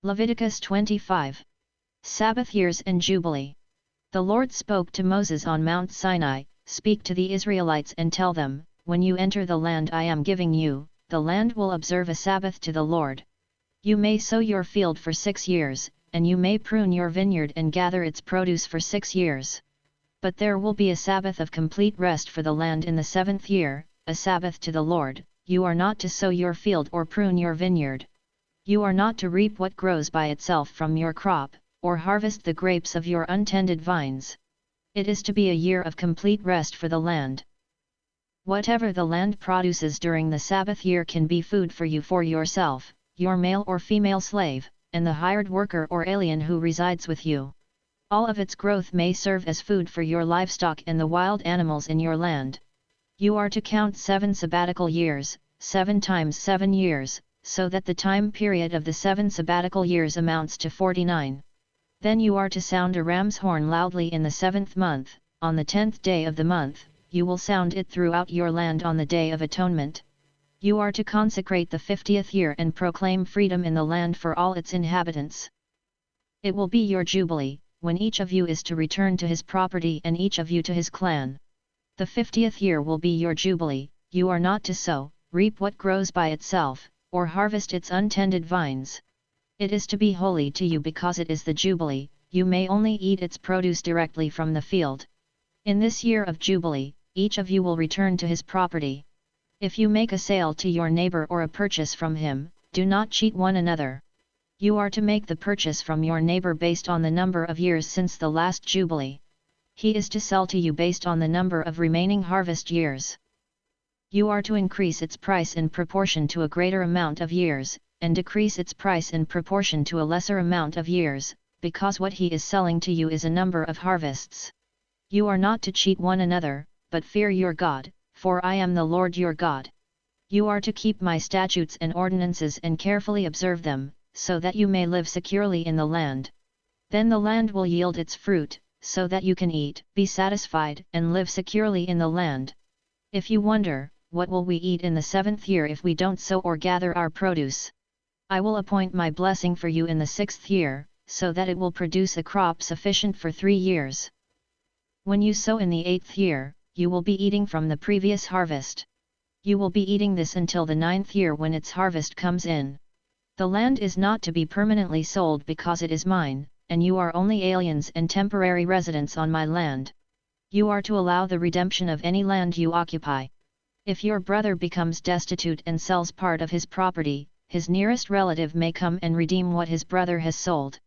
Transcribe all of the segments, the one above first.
Leviticus 25. Sabbath years and Jubilee. The Lord spoke to Moses on Mount Sinai, "Speak to the Israelites and tell them, when you enter the land I am giving you, the land will observe a Sabbath to the Lord. You may sow your field for 6 years, and you may prune your vineyard and gather its produce for 6 years. But there will be a Sabbath of complete rest for the land in the 7th year, a Sabbath to the Lord. You are not to sow your field or prune your vineyard. You are not to reap what grows by itself from your crop, or harvest the grapes of your untended vines. It is to be a year of complete rest for the land. Whatever the land produces during the Sabbath year can be food for you for yourself, your male or female slave, and the hired worker or alien who resides with you. All of its growth may serve as food for your livestock and the wild animals in your land. You are to count 7 sabbatical years, 7 times 7 years, so that the time period of the 7 sabbatical years amounts to 49. Then you are to sound a ram's horn loudly in the 7th month. On the 10th day of the month, you will sound it throughout your land on the Day of Atonement. You are to consecrate the 50th year and proclaim freedom in the land for all its inhabitants. It will be your Jubilee, when each of you is to return to his property and each of you to his clan. The 50th year will be your Jubilee. You are not to sow, reap what grows by itself, or harvest its untended vines. It is to be holy to you because it is the Jubilee. You may only eat its produce directly from the field. In this year of Jubilee, each of you will return to his property. If you make a sale to your neighbor or a purchase from him, do not cheat one another. You are to make the purchase from your neighbor based on the number of years since the last Jubilee. He is to sell to you based on the number of remaining harvest years. You are to increase its price in proportion to a greater amount of years, and decrease its price in proportion to a lesser amount of years, because what he is selling to you is a number of harvests. You are not to cheat one another, but fear your God, for I am the Lord your God. You are to keep my statutes and ordinances and carefully observe them, so that you may live securely in the land. Then the land will yield its fruit, so that you can eat, be satisfied, and live securely in the land. If you wonder, what will we eat in the 7th year if we don't sow or gather our produce? I will appoint my blessing for you in the 6th year, so that it will produce a crop sufficient for 3 years. When you sow in the 8th year, you will be eating from the previous harvest. You will be eating this until the 9th year when its harvest comes in. The land is not to be permanently sold because it is mine, and you are only aliens and temporary residents on my land. You are to allow the redemption of any land you occupy. If your brother becomes destitute and sells part of his property, his nearest relative may come and redeem what his brother has sold.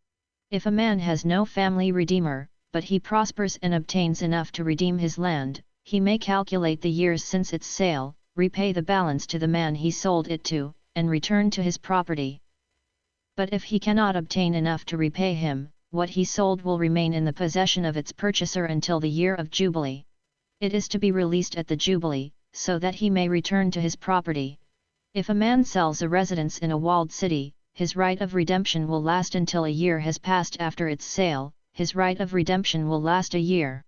If a man has no family redeemer, but he prospers and obtains enough to redeem his land, he may calculate the years since its sale, repay the balance to the man he sold it to, and return to his property. But if he cannot obtain enough to repay him, what he sold will remain in the possession of its purchaser until the year of Jubilee. It is to be released at the Jubilee, so that he may return to his property. If a man sells a residence in a walled city, his right of redemption will last until a year has passed after its sale. His right of redemption will last a year.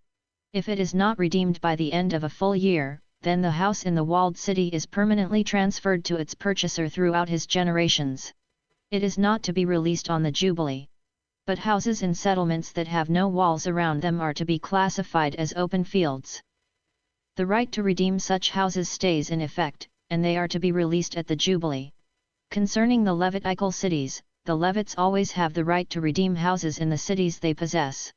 If it is not redeemed by the end of a full year, then the house in the walled city is permanently transferred to its purchaser throughout his generations. It is not to be released on the Jubilee. But houses in settlements that have no walls around them are to be classified as open fields. The right to redeem such houses stays in effect, and they are to be released at the Jubilee. Concerning the Levitical cities, the Levites always have the right to redeem houses in the cities they possess.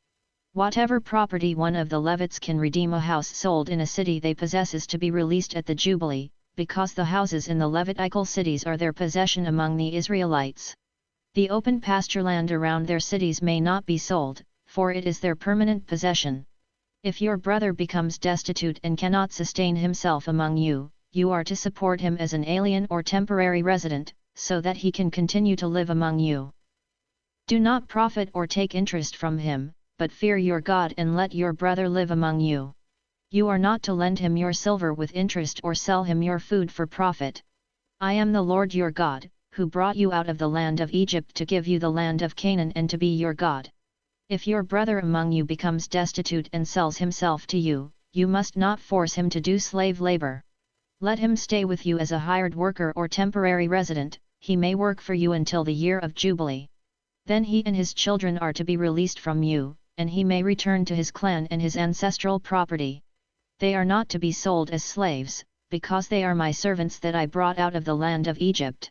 Whatever property one of the Levites can redeem a house sold in a city they possess is to be released at the Jubilee, because the houses in the Levitical cities are their possession among the Israelites. The open pasture land around their cities may not be sold, for it is their permanent possession. If your brother becomes destitute and cannot sustain himself among you, you are to support him as an alien or temporary resident, so that he can continue to live among you. Do not profit or take interest from him, but fear your God and let your brother live among you. You are not to lend him your silver with interest or sell him your food for profit. I am the Lord your God, who brought you out of the land of Egypt to give you the land of Canaan and to be your God. If your brother among you becomes destitute and sells himself to you, you must not force him to do slave labor. Let him stay with you as a hired worker or temporary resident. He may work for you until the year of Jubilee. Then he and his children are to be released from you, and he may return to his clan and his ancestral property. They are not to be sold as slaves, because they are my servants that I brought out of the land of Egypt.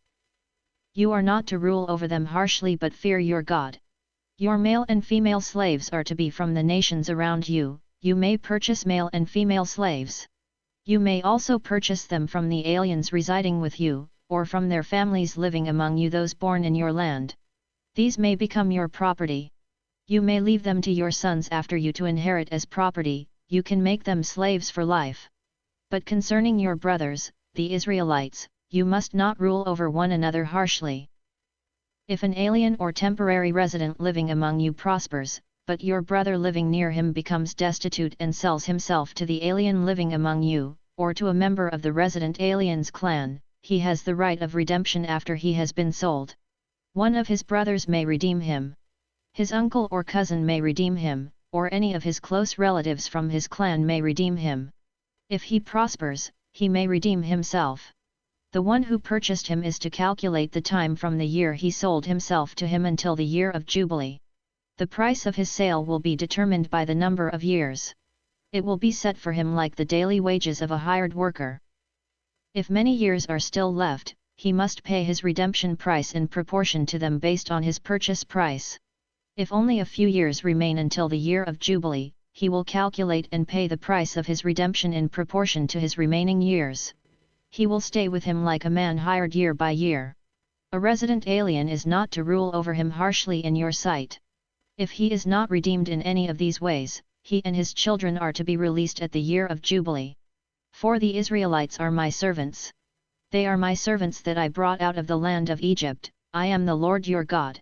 You are not to rule over them harshly but fear your God. Your male and female slaves are to be from the nations around you, you may purchase male and female slaves. You may also purchase them from the aliens residing with you, or from their families living among you, those born in your land. These may become your property. You may leave them to your sons after you to inherit as property, you can make them slaves for life. But concerning your brothers, the Israelites, you must not rule over one another harshly. If an alien or temporary resident living among you prospers, but your brother living near him becomes destitute and sells himself to the alien living among you, or to a member of the resident alien's clan, he has the right of redemption after he has been sold. One of his brothers may redeem him. His uncle or cousin may redeem him, or any of his close relatives from his clan may redeem him. If he prospers, he may redeem himself. The one who purchased him is to calculate the time from the year he sold himself to him until the year of Jubilee. The price of his sale will be determined by the number of years. It will be set for him like the daily wages of a hired worker. If many years are still left, he must pay his redemption price in proportion to them based on his purchase price. If only a few years remain until the year of Jubilee, he will calculate and pay the price of his redemption in proportion to his remaining years. He will stay with him like a man hired year by year. A resident alien is not to rule over him harshly in your sight. If he is not redeemed in any of these ways, he and his children are to be released at the year of Jubilee. For the Israelites are my servants. They are my servants that I brought out of the land of Egypt, I am the Lord your God.